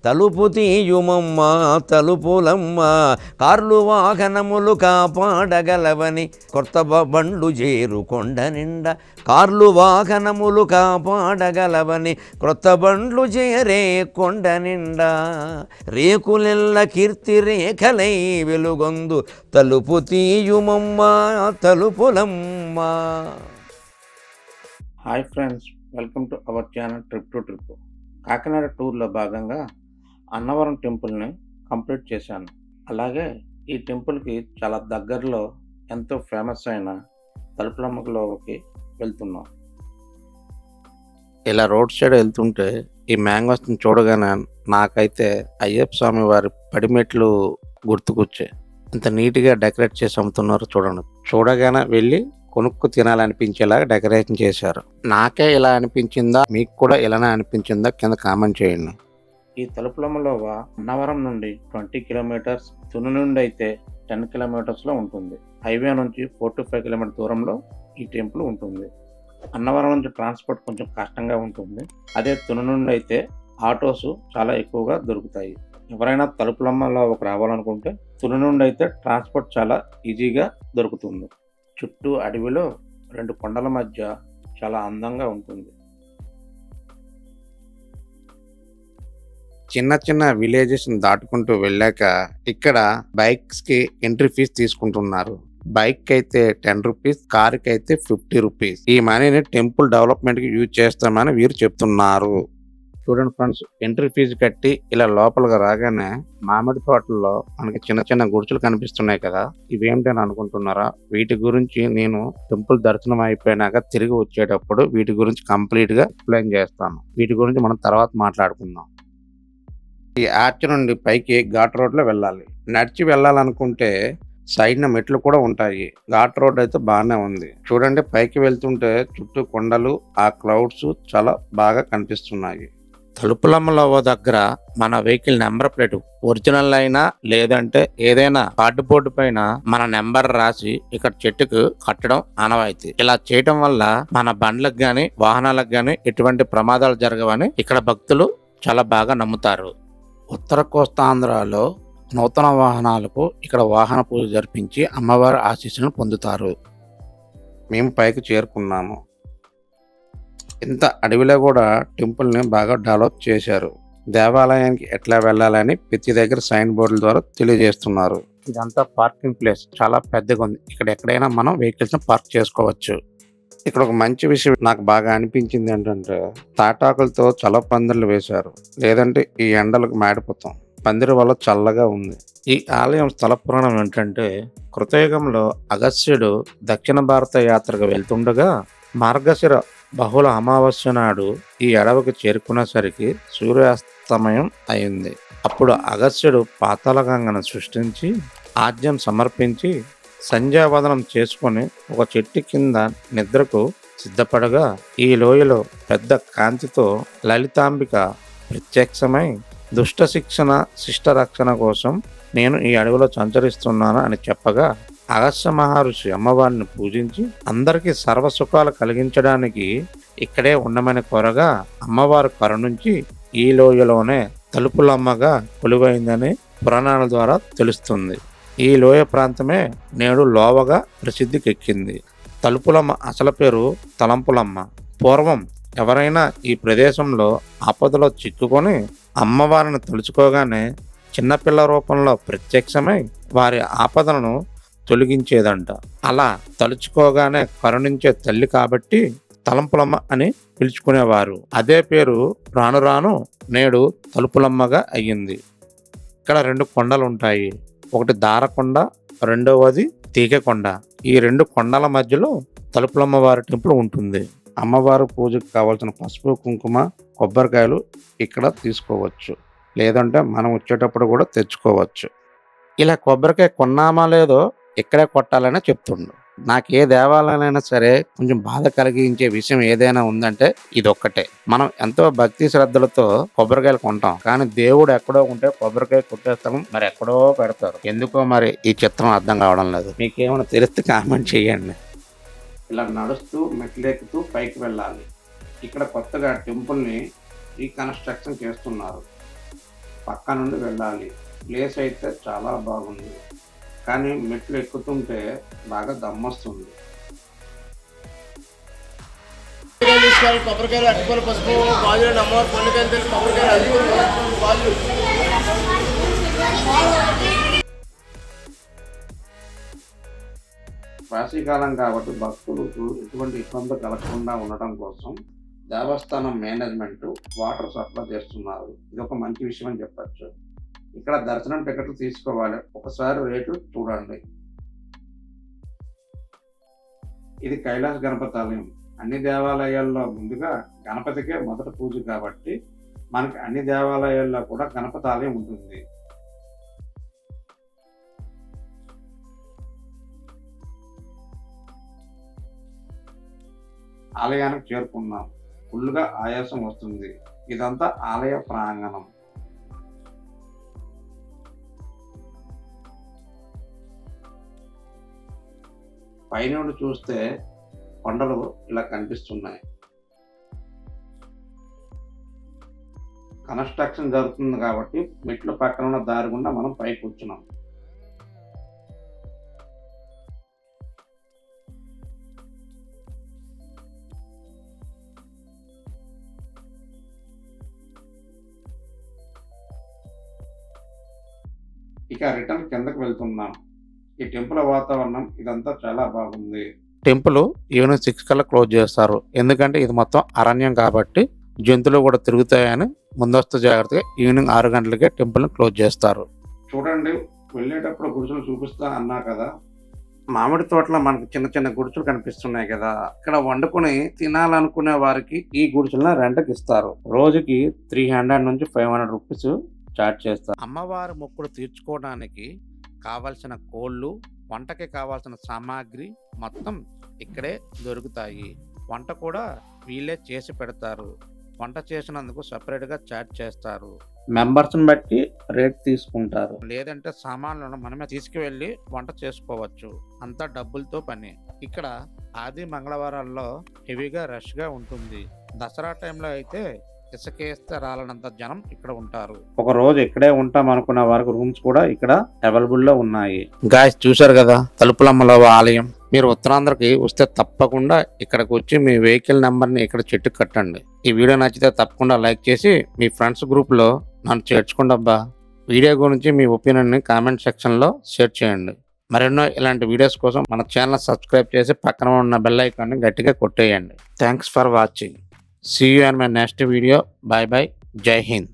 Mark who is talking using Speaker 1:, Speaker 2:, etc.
Speaker 1: తలుపు తీయుమమ్మ తలుపులమ్మ, కార్లు వాహనములు కాపాడగలవని కొత్త బండ్లు చేరు కొండ నిండా. కార్లు వాహనములు కాపాడగలవని క్రొత్త బండ్లు చేరే కొండ నిండా. రేకులెల్ల కీర్తి రేఖలై వెలుగొందు, తలుపు తీయుమమ్మ Talupulamma.
Speaker 2: Hi friends, welcome to our channel trip to trip. Kakinada టూర్లో భాగంగా అన్నవరం టెంపుల్ని కంప్లీట్ చేశాను. అలాగే ఈ టెంపుల్కి చాలా దగ్గరలో ఎంతో ఫేమస్ అయిన తలుపులమ్మలోకి వెళ్తున్నాం. ఇలా రోడ్ సైడ్ వెళ్తుంటే ఈ మ్యాంగోస్ని చూడగానే నాకైతే అయ్యప్ప స్వామి వారి పడిమెట్లు గుర్తుకొచ్చాయి. ఇంత నీట్గా డెకరేట్ చేసి అమ్ముతున్నారు చూడండి. చూడగానే వెళ్ళి కొనుక్కు తినాలనిపించేలాగా డెకరేషన్ చేశారు. నాకే ఇలా అనిపించిందా, మీకు కూడా ఇలానే అనిపించిందా కింద కామెంట్ చేయండి. ఈ తలుపులమ్మలో అన్నవరం నుండి 20 కిలోమీటర్స్, తుని నుండి అయితే 10 కిలోమీటర్స్లో ఉంటుంది. హైవే నుంచి 4 to 5 కిలోమీటర్ దూరంలో ఈ టెంపుల్ ఉంటుంది. అన్నవరం నుంచి ట్రాన్స్పోర్ట్ కొంచెం కష్టంగా ఉంటుంది. అదే తుని నుండి అయితే ఆటోస్ చాలా ఎక్కువగా దొరుకుతాయి. ఎవరైనా తలుపులమ్మలో రావాలనుకుంటే తుని నుండి అయితే ట్రాన్స్పోర్ట్ చాలా ఈజీగా దొరుకుతుంది. చుట్టూ అడవిలో 2 కొండల మధ్య చాలా అందంగా ఉంటుంది. చిన్న చిన్న విలేజెస్ దాటుకుంటూ వెళ్ళాక ఇక్కడ బైక్స్ కి ఎంట్రీ ఫీజు తీసుకుంటున్నారు. బైక్ అయితే 10 రూపీస్, కారుకి అయితే 50 రూపీస్. ఈ మనీని టెంపుల్ డెవలప్మెంట్ కి యూజ్ చేస్తామని వీరు చెప్తున్నారు. చూడండి ఫ్రెండ్స్, ఎంట్రీ ఫీజు కట్టి ఇలా లోపలికి రాగానే మామిడి తోటల్లో మనకి చిన్న చిన్న గుడిసెలు కనిపిస్తున్నాయి కదా. ఇవేంటని అనుకుంటున్నారా? వీటి గురించి నేను టెంపుల్ దర్శనం అయిపోయినాక తిరిగి వచ్చేటప్పుడు వీటి గురించి కంప్లీట్ గా ఎక్స్ప్లెయిన్ చేస్తాను. వీటి గురించి మనం తర్వాత మాట్లాడుకుందాం. ఈ ఆర్చ్ నుండి పైకి ఘాట్ రోడ్ లో వెళ్ళాలి. నడిచి వెళ్ళాలనుకుంటే సైడ్ మెట్లు కూడా ఉంటాయి. ఘాట్ రోడ్ అయితే బాగానే ఉంది. చూడండి, పైకి వెళ్తుంటే చుట్టూ కొండలు, ఆ క్లౌడ్స్ చాలా బాగా కనిపిస్తున్నాయి. తలుపులమ్మలో దగ్గర మన వెహికల్ నెంబర్ ప్లేట్ ఒరిజినల్ అయినా లేదంటే ఏదైనా కార్డు బోర్డు పైన మన నెంబర్ రాసి ఇక్కడ చెట్టుకు కట్టడం ఆనవాయితీ. ఇలా చేయటం వల్ల మన బండ్లకు గాని వాహనాలకు గాని ఎటువంటి ప్రమాదాలు జరగవని ఇక్కడ భక్తులు చాలా బాగా నమ్ముతారు. ఉత్తర కోస్తాంధ్రలో నూతన వాహనాలకు ఇక్కడ వాహన పూజ జరిపించి అమ్మవారి ఆశీస్సులను పొందుతారు. మేము పైకి చేరుకున్నాము. ఇంత అడవిలో కూడా టెంపుల్ని బాగా డెవలప్ చేశారు. దేవాలయానికి ఎట్లా వెళ్ళాలని ప్రతి దగ్గర సైన్ బోర్డుల ద్వారా తెలియజేస్తున్నారు. ఇదంతా పార్కింగ్ ప్లేస్ చాలా పెద్దగా ఉంది. ఇక్కడ ఎక్కడైనా మనం వెహికల్స్ పార్క్ చేసుకోవచ్చు. ఇక్కడ ఒక మంచి విషయం నాకు బాగా అనిపించింది ఏంటంటే తాటాకులతో చాలా పందిర్లు వేశారు. లేదంటే ఈ ఎండలకు మాడిపోతాం. పందిరి వల్ల చల్లగా ఉంది. ఈ ఆలయం స్థల పురాణం ఏంటంటే కృతయుగంలో అగస్త్యుడు దక్షిణ భారత యాత్రకు వెళ్తుండగా మార్గశిర బహుళ అమావాస్య నాడు ఈ అడవికి చేరుకునేసరికి సూర్యాస్తమయం అయింది. అప్పుడు అగస్త్యుడు పాతాళగంగను సృష్టించి ఆజ్యం సమర్పించి సంధ్యావదనం చేసుకుని ఒక చెట్టు కింద నిద్రకు సిద్ధపడగా ఈ లోయలో పెద్ద కాంతితో లలితాంబిక ప్రత్యక్షమై దుష్ట శిక్షణ శిష్ట రక్షణ కోసం నేను ఈ అడవిలో సంచరిస్తున్నాను అని చెప్పగా అగస్త్య మహర్షి అమ్మవారిని పూజించి అందరికీ సర్వసుఖాలు కలిగించడానికి ఇక్కడే ఉండమని కోరగా అమ్మవారు కరుణించి ఈ లోయలోనే తలుపులమ్మగా కొలువైందని పురాణాల ద్వారా తెలుస్తుంది. ఈ లోయ ప్రాంతమే నేడు లోవగా ప్రసిద్ధికెక్కింది. తలుపులమ్మ అసలు పేరు తలంపులమ్మ. పూర్వం ఎవరైనా ఈ ప్రదేశంలో ఆపదలో చిక్కుకొని అమ్మవారిని తలుచుకోగానే చిన్నపిల్ల రూపంలో ప్రత్యక్షమై వారి ఆపదలను తొలగించేదంట. అలా తలుచుకోగానే కరుణించే తల్లి కాబట్టి తలంపులమ్మ అని పిలుచుకునేవారు. అదే పేరు రాను రాను నేడు తలుపులమ్మగా అయ్యింది. ఇక్కడ 2 కొండలు ఉంటాయి. ఒకటి దారకొండ, రెండవది తీగకొండ. ఈ 2 కొండల మధ్యలో తలుపులమ్మ వారి టెంపుల్ ఉంటుంది. అమ్మవారి పూజకు కావాల్సిన పసుపు, కుంకుమ, కొబ్బరికాయలు ఇక్కడ తీసుకోవచ్చు. లేదంటే మనం వచ్చేటప్పుడు కూడా తెచ్చుకోవచ్చు. ఇలా కొబ్బరికాయ కొన్నామా లేదో ఇక్కడే కొట్టాలని చెప్తుండు. నాకు ఏ దేవాలయాలైనా సరే కొంచెం బాధ కలిగించే విషయం ఏదైనా ఉందంటే ఇదొక్కటే. మనం ఎంతో భక్తి శ్రద్ధలతో కొబ్బరికాయలు కొంటాం, కానీ దేవుడు ఎక్కడో ఉంటే కొబ్బరికాయ కొట్టేస్తాం, మరి ఎక్కడో పెడతారు. ఎందుకో మరి ఈ చిత్రం అర్థం కావడం లేదు. మీకేమైనా తెలిస్తే కామెంట్ చేయండి. ఇలా నడుస్తూ మెట్లెక్కుతూ పైకి వెళ్ళాలి. ఇక్కడ కొత్తగా టెంపుల్ని రీకన్స్ట్రక్షన్ చేస్తున్నారు. పక్క నుండి వెళ్ళాలి. ప్లేస్ అయితే చాలా బాగుంది, కానీ మెట్లు ఎక్కుతుంటే బాగా దమ్మొస్తుంది.
Speaker 3: కొబ్బరికాయలు, అటుపల్లి పసుపు, గాజులు, నమ్మవారు, పండుగలు, కొబ్బరికాయలు, గాజులు.
Speaker 2: వేసవికాలం కాబట్టి భక్తులకు ఎటువంటి ఇబ్బంది కలగకుండా ఉండటం కోసం దేవస్థానం మేనేజ్మెంట్ వాటర్ సప్లై చేస్తున్నారు. ఇది ఒక మంచి విషయం అని చెప్పచ్చు. ఇక్కడ దర్శనం టికెట్లు తీసుకోవాలి. ఒకసారి రేట్లు చూడండి. ఇది కైలాస గణపతి ఆలయం. అన్ని దేవాలయాల్లో ముందుగా గణపతికే మొదటి పూజ కాబట్టి మనకి అన్ని దేవాలయాల్లో కూడా గణపతి ఆలయం ఉంటుంది. ఆలయానికి చేరుకున్నాం. ఫుల్గా ఆయాసం వస్తుంది. ఇదంతా ఆలయ ప్రాంగణం. పైనుండి చూస్తే కొండలు ఇలా కనిపిస్తున్నాయి. కన్స్ట్రక్షన్ జరుగుతుంది కాబట్టి మెట్ల పక్కన ఉన్న దారి గుండా మనం పైకి కూర్చున్నాం. ఇక రిటర్న్ కిందకు వెళ్తున్నాం. ఈ టెంపుల్ వాతావరణం ఇదంతా చాలా బాగుంది. టెంపుల్ ఈవినింగ్ 6 కల్లా క్లోజ్ చేస్తారు. ఎందుకంటే ఇది మొత్తం అరణ్యం కాబట్టి జంతువులు కూడా తిరుగుతాయని ముందస్తు జాగ్రత్తగా ఈవినింగ్ 6 గంటలకే టెంపుల్ని క్లోజ్ చేస్తారు. చూడండి, వెళ్ళేటప్పుడు గుడిసెలు చూపిస్తా అన్నా కదా, మామిడి తోటలో మనకు చిన్న చిన్న గుడిసెలు కనిపిస్తున్నాయి కదా, ఇక్కడ వండుకుని తినాలనుకునే వారికి ఈ గుడిసెలను రెంట్కి ఇస్తారు. రోజుకి 300 నుంచి 500 రూపీస్ చార్జ్ చేస్తారు. అమ్మవారి మొక్కులు తీర్చుకోవడానికి కావలసిన కోళ్ళు, వంటకి కావాల్సిన సామాగ్రి మొత్తం ఇక్కడే దొరుకుతాయి. వంట కూడా వీళ్ళే చేసి పెడతారు. వంట చేసినందుకు సపరేట్గా చార్జ్ చేస్తారు. మెంబర్స్ని బట్టి రేట్ తీసుకుంటారు. లేదంటే సామాన్లను మనమే తీసుకువెళ్ళి వంట చేసుకోవచ్చు. అంతా డబ్బులతో పని. ఇక్కడ ఆది మంగళవారాల్లో హెవీగా రష్గా ఉంటుంది. దసరా టైంలో అయితే ఇసుకేస్తే రాలనంత జనం ఇక్కడ ఉంటారు. ఒక రోజు ఇక్కడే ఉంటాం అనుకున్న వారికి రూమ్స్ కూడా ఇక్కడ అవైలబుల్ లో ఉన్నాయి. గాయస్, చూశారు కదా తలుపులమ్మల ఆలయం. మీరు ఉత్తరాంధ్రకి వస్తే తప్పకుండా ఇక్కడికి వచ్చి మీ వెహికల్ నెంబర్ని ఇక్కడ చెట్టుకు కట్టండి. ఈ వీడియో నచ్చితే తప్పకుండా లైక్ చేసి మీ ఫ్రెండ్స్ గ్రూప్ లో నన్ను చేర్చుకోండి అబ్బా. వీడియో గురించి మీ ఒపీనియన్ ని కామెంట్ సెక్షన్ లో షేర్ చేయండి. మరెన్నో ఇలాంటి వీడియోస్ కోసం మన ఛానల్ సబ్స్క్రైబ్ చేసి పక్కన ఉన్న బెల్ ఐకాన్ని గట్టిగా కొట్టేయండి. Thanks for watching. See you in my next video. Bye bye. Jai Hind.